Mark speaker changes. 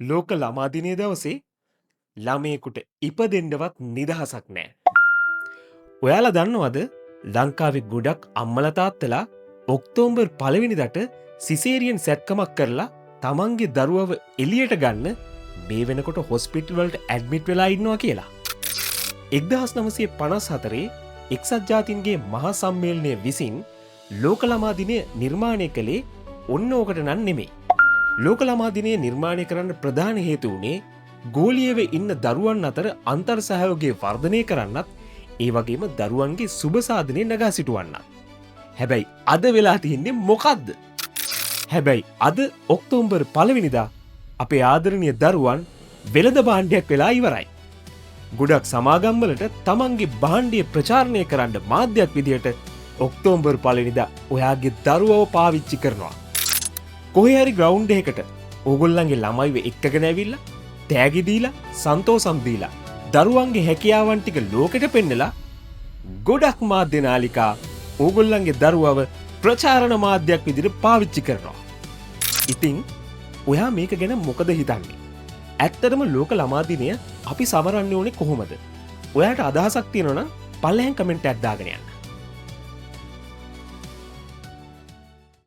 Speaker 1: ලෝක ළමා දිනය දවසේ ළමයෙකුට ඉපදෙන්නවත් නිදහසක් නෑ. ඔයාලා දන්නවද ලංකාවේ ගොඩක් අම්මලා තාත්තලා ඔක්තෝබර් 1 වෙනිදාට සිසේරියන් සැත්කමක් කරලා තමන්ගේ දරුවව එළියට ගන්න මේ වෙනකොට හොස්පිටල් වලට ඇඩ්මිට් වෙලා ඉන්නවා කියලා. 1954 එක්සත් ජාතීන්ගේ මහා සම්මේලනය විසින් ලෝක ළමා දිනය නිර්මාණය කළේ ඔන්න ඕකට නම් නෙමෙයි. ලෝක ළමා දිනය නිර්මාණය කරන්න ප්‍රධාන හේතු වුණේ ගෝලීයව ඉන්න දරුවන් අතර අන්තර් සහයෝගය වර්ධනය කරන්නත් ඒ වගේම දරුවන්ගේ සුබ සාධනය නගා සිටුවන්නත්. හැබැයි අද වෙලා තියෙන්නේ මොකද්ද? හැබැයි අද ඔක්තෝබර් 1 වෙනිදා අපේ ආදරණීය දරුවන් වෙළඳ භාණ්ඩයක් වෙලා ඉවරයි. ගොඩක් සමාගම්වලට තමන්ගේ භාණ්ඩය ප්‍රචාරණය කරන්න මාධ්‍යයක් විදිහට ඔක්තෝබර් 1 වෙනිදා ඔයාගේ දරුවව පාවිච්චි කරනවා. කොහේ හරි ග්‍රවුන්ඩ් එකකට ඕගොල්ලන්ගේ ළමයිව එක්කගෙන ඇවිල්ලා තෑගි දීලා සන්තෝෂම් දීලා දරුවන්ගේ හැකියාවන් ටික ලෝකෙට පෙන්නලා ගොඩක් මාධ්‍ය නාලිකා ඕගොල්ලන්ගේ දරුවව ප්‍රචාරණ මාධ්‍යයක් විදිහට පාවිච්චි කරනවා. ඉතින් ඔයා මේක ගැන මොකද හිතන්නේ? ඇත්තටම ලෝක ළමා දිනය අපි සමරන්න ඕනේ කොහොමද? ඔයාට අදහසක් තියෙනවා නම් පල්ලෙහෙන් කමෙන්ට් එකක් දාගෙන යන්න.